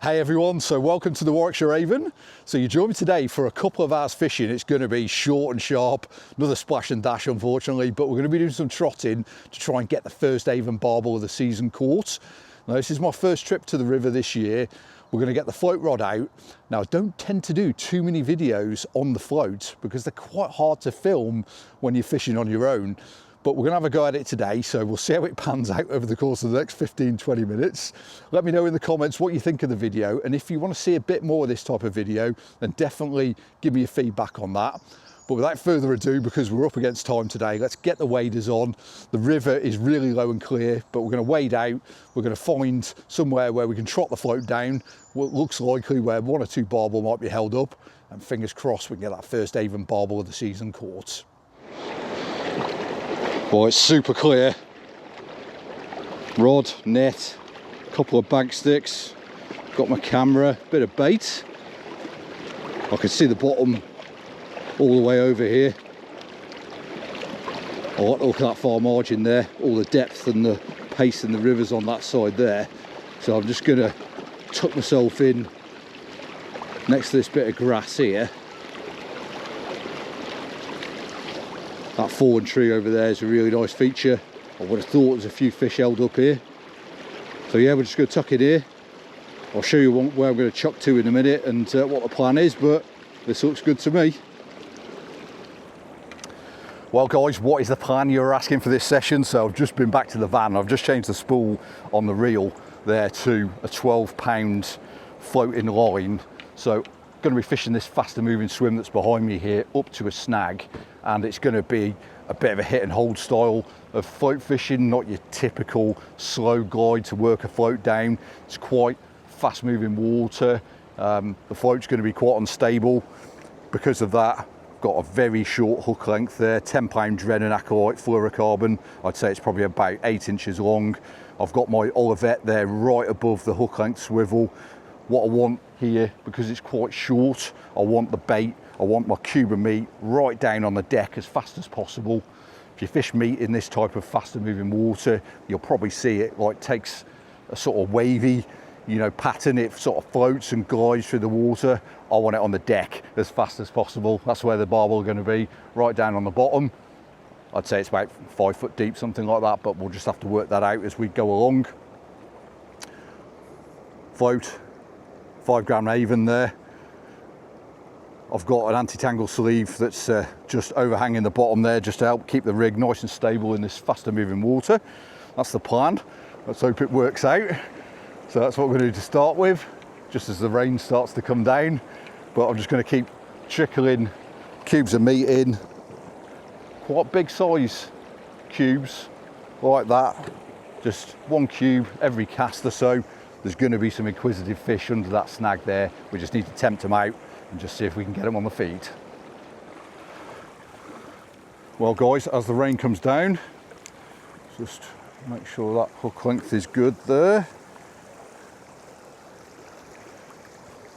Hey everyone, so welcome to the Warwickshire Avon. So you join me today for a couple of hours fishing. It's going to be short and sharp, another splash and dash unfortunately, but we're going to be doing some trotting to try and get the first Avon Barbel of the season caught. Now this is my first trip to the river this year. We're going to get the float rod out. Now I don't tend to do too many videos on the float because they're quite hard to film when you're fishing on your own. But we're going to have a go at it today, so we'll see how it pans out over the course of the next 15-20 minutes. Let me know in the comments what you think of the video, and if you want to see a bit more of this type of video, then definitely give me your feedback on that. But without further ado, because we're up against time today, let's get the waders on. The river is really low and clear, but we're going to wade out. We're going to find somewhere where we can trot the float down, what looks likely where one or two barbel might be held up, and fingers crossed we can get that first Avon Barbel of the season caught. Well, it's super clear. Rod, net, a couple of bank sticks, got my camera, bit of bait. I can see the bottom all the way over here. I like to look at that far margin there, all the depth and the pace in the rivers on that side there. So I'm just gonna tuck myself in next to this bit of grass here. That fallen tree over there is a really nice feature. I would have thought there's a few fish held up here. So yeah, we're just going to tuck it here. I'll show you where I'm going to chuck to in a minute and what the plan is, but this looks good to me. Well guys, what is the plan you're asking for this session? So I've just been back to the van. I've just changed the spool on the reel there to a 12-pound floating line. So going to be fishing this faster moving swim that's behind me here up to a snag, and it's going to be a bit of a hit and hold style of float fishing, not your typical slow glide to work a float down. It's quite fast moving water. The float's going to be quite unstable. Because of that, I've got a very short hook length there, 10-pound Drennen Acolyte Fluorcarbon. I'd say it's probably about 8 inches long. I've got my Olivette there right above the hook length swivel. What I want here, because it's quite short, I want the bait, I want my cube of meat right down on the deck as fast as possible. If you fish meat in this type of faster moving water, you'll probably see it like takes a sort of wavy, pattern. It sort of floats and glides through the water. I want it on the deck as fast as possible. That's where the barbel are going to be, right down on the bottom. I'd say it's about 5 foot deep, something like that, but we'll just have to work that out as we go along. Float. 5-gram Avon there. I've got an anti-tangle sleeve that's just overhanging the bottom there just to help keep the rig nice and stable in this faster moving water. That's the plan. Let's hope it works out. So that's what we're going to do to start with, just as the rain starts to come down. But I'm just going to keep trickling cubes of meat in. Quite big size cubes like that. Just 1 cube every cast or so. There's going to be some inquisitive fish under that snag there. We just need to tempt them out and just see if we can get them on the feet. Well guys, as the rain comes down, just make sure that hook length is good there.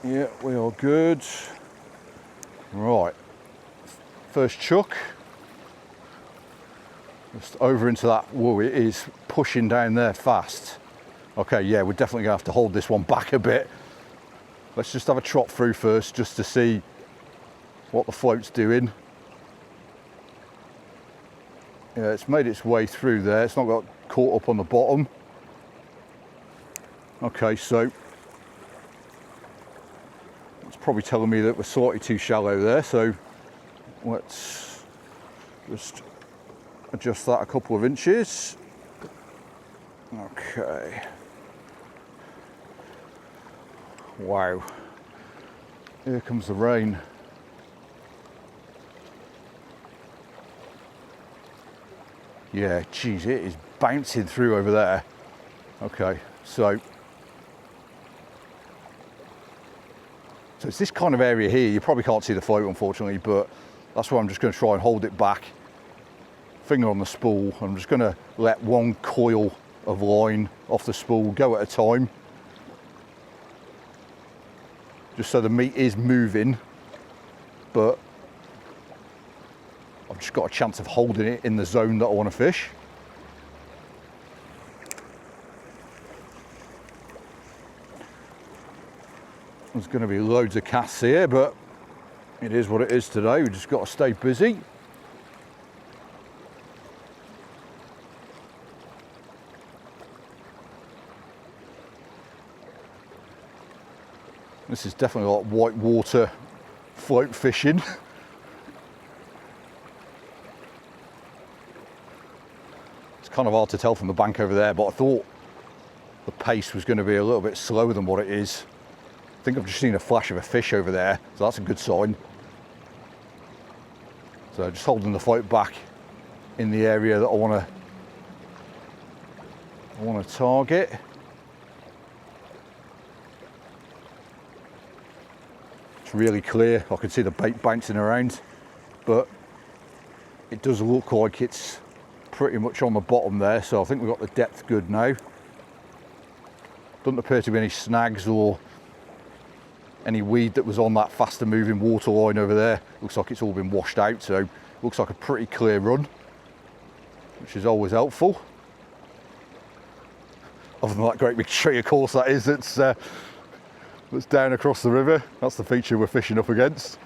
Yeah, we are good. Right, first chuck. Just over into that, whoa, it is pushing down there fast. Okay, yeah, we're definitely gonna have to hold this one back a bit. Let's just have a trot through first, just to see what the float's doing. Yeah, it's made its way through there. It's not got caught up on the bottom. Okay, so it's probably telling me that we're slightly too shallow there. So let's just adjust that a couple of inches. Okay. Wow, here comes the rain. Yeah, geez, it is bouncing through over there. Okay, so it's this kind of area here. You probably can't see the float unfortunately, but that's why I'm just going to try and hold it back. Finger on the spool. I'm just going to let 1 coil of line off the spool go at a time. Just so the meat is moving, but I've just got a chance of holding it in the zone that I want to fish. There's going to be loads of casts here, but it is what it is today. We've just got to stay busy. This is definitely like white water float fishing. It's kind of hard to tell from the bank over there, but I thought the pace was going to be a little bit slower than what it is. I think I've just seen a flash of a fish over there, so that's a good sign. So just holding the float back in the area that I want to target. It's really clear. I can see the bait bouncing around, but it does look like it's pretty much on the bottom there. So I think we've got the depth good now. Doesn't appear to be any snags or any weed that was on that faster moving water line over there. Looks like it's all been washed out, so looks like a pretty clear run, which is always helpful. Other than that great big tree, of course, that is, that's down across the river. That's the feature we're fishing up against.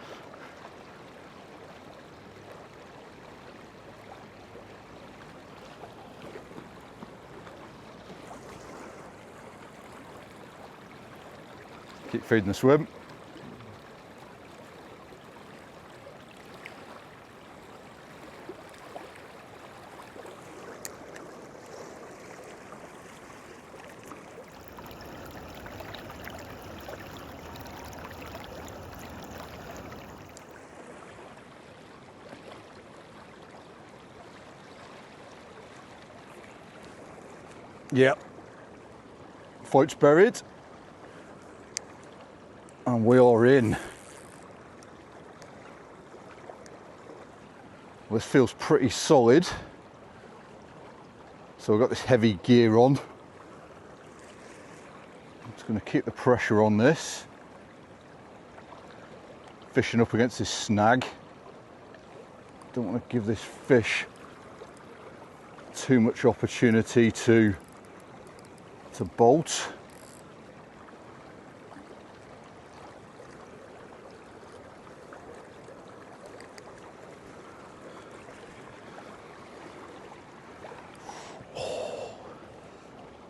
Keep feeding the swim. Yep, float's buried. And we are in. This feels pretty solid. So we've got this heavy gear on. I'm just going to keep the pressure on this. Fishing up against this snag. Don't want to give this fish too much opportunity to bolt.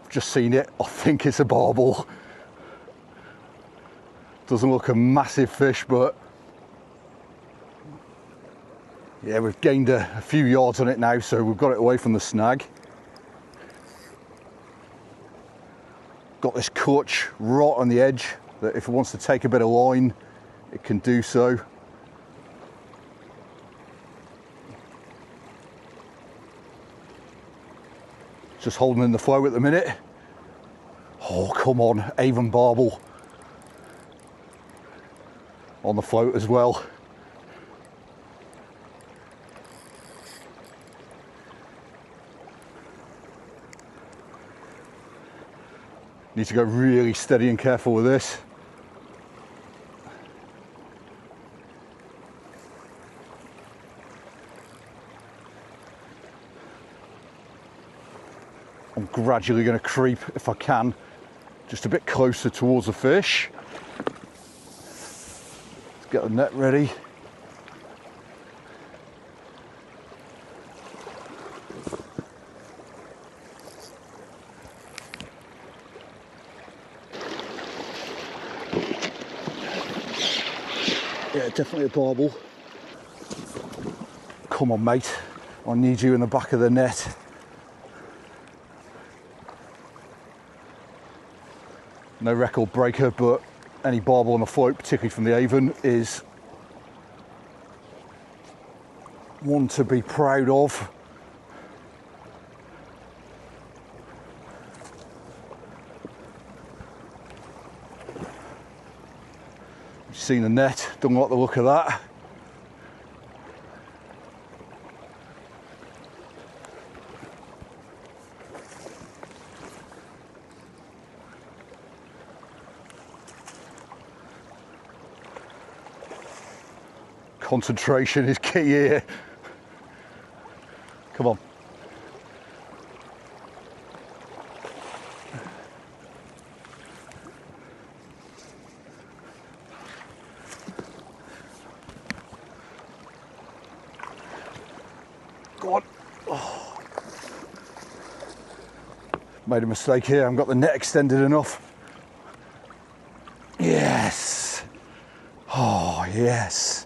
Just seen it. I think it's a barbel. Doesn't look a massive fish, but yeah, we've gained a few yards on it now, so we've got it away from the snag. Got this clutch right on the edge that if it wants to take a bit of line, it can do so. Just holding in the flow at the minute. Oh, come on, Avon Barbel on the float as well. Need to go really steady and careful with this. I'm gradually going to creep, if I can, just a bit closer towards the fish. Let's get the net ready. Yeah, definitely a barbel. Come on, mate. I need you in the back of the net. No record breaker, but any barbel on the float, particularly from the Avon, is one to be proud of. You've seen the net, don't like the look of that. Concentration is key here. Come on. Made a mistake here, I haven't got the net extended enough. Yes. Oh, yes.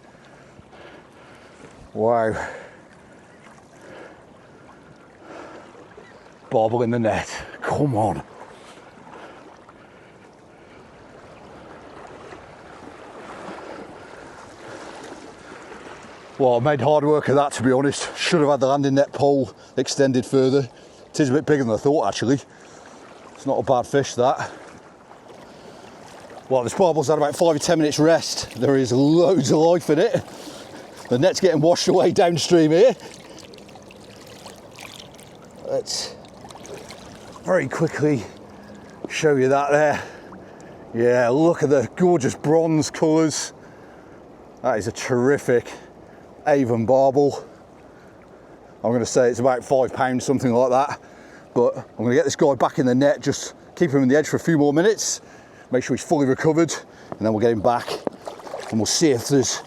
Wow. Barbel in the net. Come on. Well, I made hard work of that, to be honest. Should have had the landing net pole extended further. It is a bit bigger than I thought, actually. It's not a bad fish, that. Well, this barbel's had about 5 or 10 minutes rest. There is loads of life in it. The net's getting washed away downstream here. Let's very quickly show you that there. Yeah, look at the gorgeous bronze colours. That is a terrific Avon Barbel. I'm going to say it's about £5, something like that. But I'm going to get this guy back in the net, just keep him in the edge for a few more minutes, make sure he's fully recovered, and then we'll get him back and we'll see if there's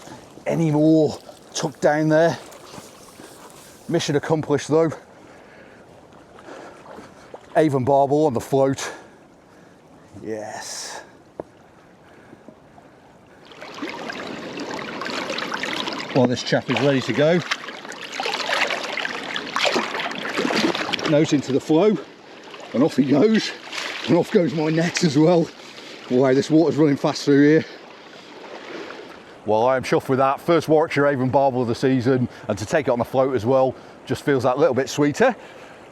any more tucked down there. Mission accomplished though. Avon Barbel on the float. Yes. Well, this chap is ready to go. Nose into the flow, and off he goes, and off goes my net as well. Wow, this water's running fast through here. Well, I am chuffed with that. First Warwickshire Avon Barbel of the season, and to take it on the float as well, just feels that little bit sweeter.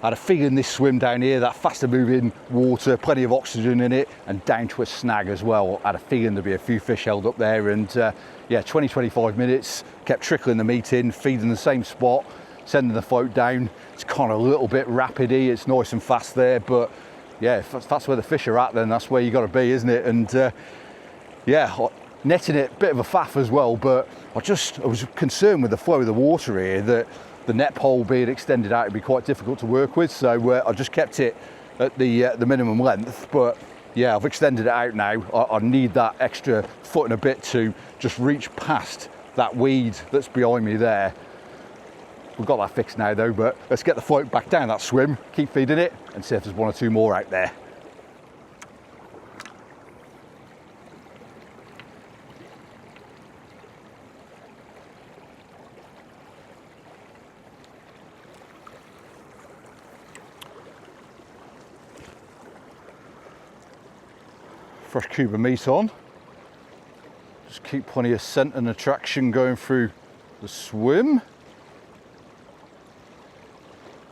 I had a feeling this swim down here, that faster moving water, plenty of oxygen in it, and down to a snag as well. I had a feeling there'd be a few fish held up there, and yeah, 20-25 minutes, kept trickling the meat in, feeding the same spot, sending the float down. It's kind of a little bit rapidy, it's nice and fast there, but yeah, if that's where the fish are at, then that's where you got to be, isn't it? And yeah, netting it, bit of a faff as well, but I was concerned with the flow of the water here, that the net pole being extended out would be quite difficult to work with, so I just kept it at the minimum length. But yeah, I've extended it out now. I need that extra foot and a bit to just reach past that weed that's behind me there. We've got that fixed now though, but let's get the float back down that swim, keep feeding it, and see if there's one or two more out there. Fresh cube of meat on. Just keep plenty of scent and attraction going through the swim.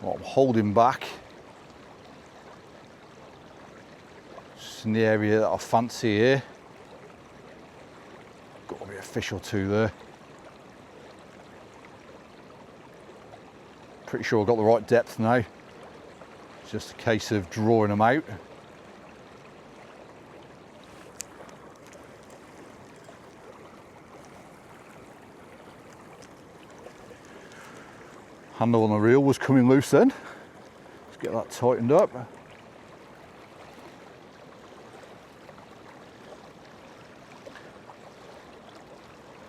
Well, I'm holding back. Just in the area that I fancy here. Got to be a fish or two there. Pretty sure I've got the right depth now. It's just a case of drawing them out. Handle on the reel was coming loose then. Let's get that tightened up. There's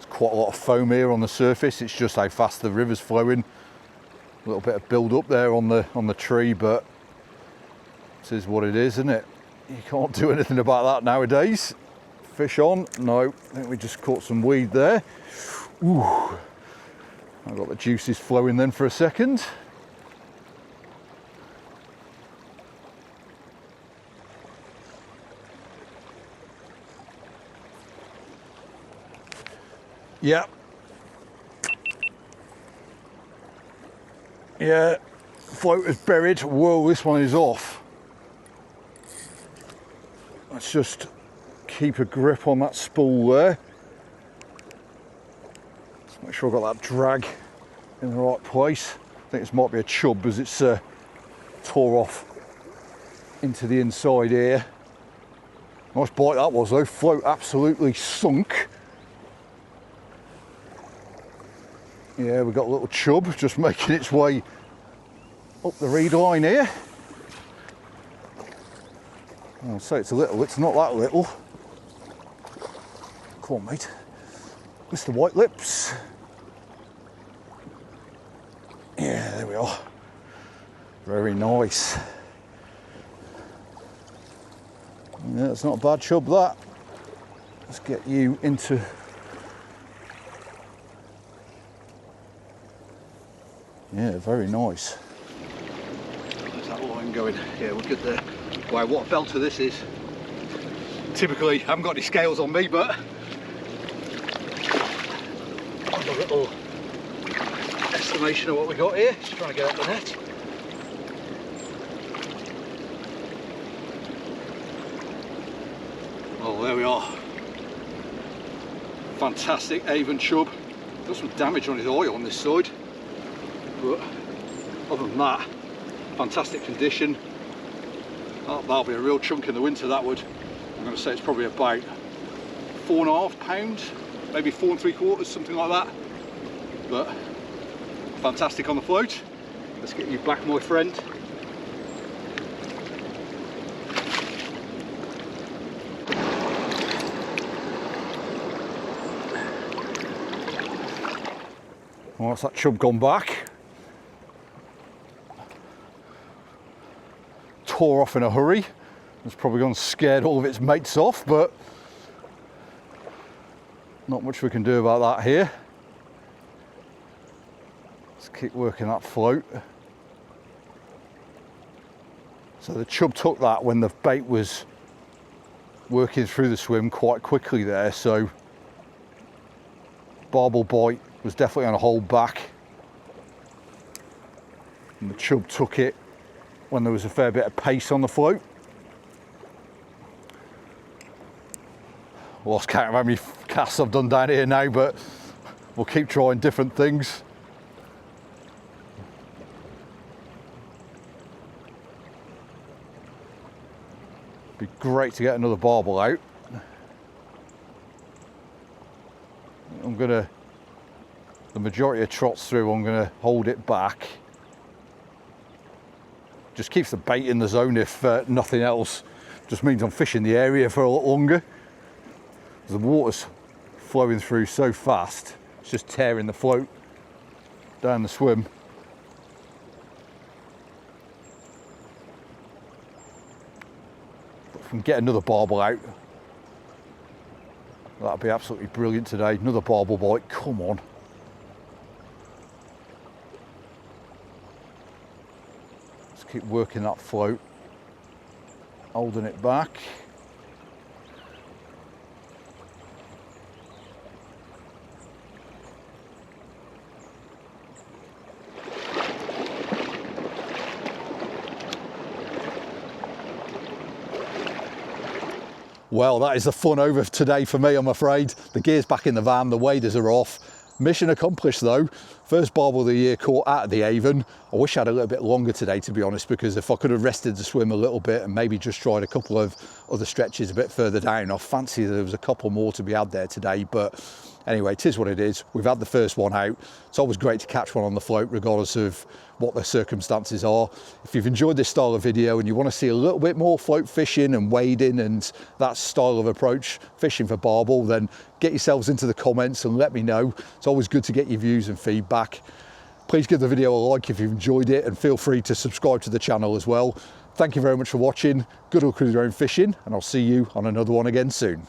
quite a lot of foam here on the surface. It's just how fast the river's flowing. A little bit of build up there on the tree, but this is what it is, isn't it? You can't do anything about that nowadays. Fish on? No, I think we just caught some weed there. Ooh. I've got the juices flowing then for a second. Yeah. Yeah, float is buried. Whoa, this one is off. Let's just keep a grip on that spool there. Make sure I've got that drag in the right place. I think this might be a chub as it's tore off into the inside here. Nice bite that was though, float absolutely sunk. Yeah, we've got a little chub just making its way up the reed line here. I'll say it's a little, it's not that little. Come on mate, Mr. White Lips. Yeah, there we are. Very nice. Yeah, it's not a bad chub, that. Let's get you into... Yeah, very nice. There's that line going. Yeah, we're good there. Wow, what a belter this is. Typically, I haven't got any scales on me, but a little estimation of what we got here. Just trying to get up the net. Oh, there we are. Fantastic Avon chub. Got some damage on his oil on this side, but other than that, fantastic condition. That'll be a real chunk in the winter, that would. I'm going to say it's probably about 4.5 pounds, maybe 4 3/4, something like that. But fantastic on the float. Let's get you back, my friend. Well, that's that chub gone back. Tore off in a hurry. It's probably gone and scared all of its mates off, but not much we can do about that here. Let's keep working that float. So the chub took that when the bait was working through the swim quite quickly there, so barbel bite was definitely on a hold back, and the chub took it when there was a fair bit of pace on the float. Lost count of how many casts I've done down here now, but we'll keep trying different things. Be great to get another barbel out. The majority of trots through, I'm gonna hold it back. Just keeps the bait in the zone if nothing else. Just means I'm fishing the area for a lot longer. The water's flowing through so fast, it's just tearing the float down the swim. But if we can get another barbel out, that'll be absolutely brilliant today. Another barbel bite, come on. Let's keep working that float, holding it back. Well, that is the fun over today for me, I'm afraid. The gear's back in the van, the waders are off. Mission accomplished though. First barbel of the year caught out of the Avon. I wish I had a little bit longer today, to be honest, because if I could have rested the swim a little bit and maybe just tried a couple of other stretches a bit further down, I fancy there was a couple more to be had there today. But anyway, it is what it is. We've had the first one out. It's always great to catch one on the float, regardless of what the circumstances are. If you've enjoyed this style of video and you want to see a little bit more float fishing and wading and that style of approach, fishing for barbel, then get yourselves into the comments and let me know. It's always good to get your views and feedback. Please give the video a like if you've enjoyed it, and feel free to subscribe to the channel as well. Thank you very much for watching. Good luck with your own fishing, and I'll see you on another one again soon.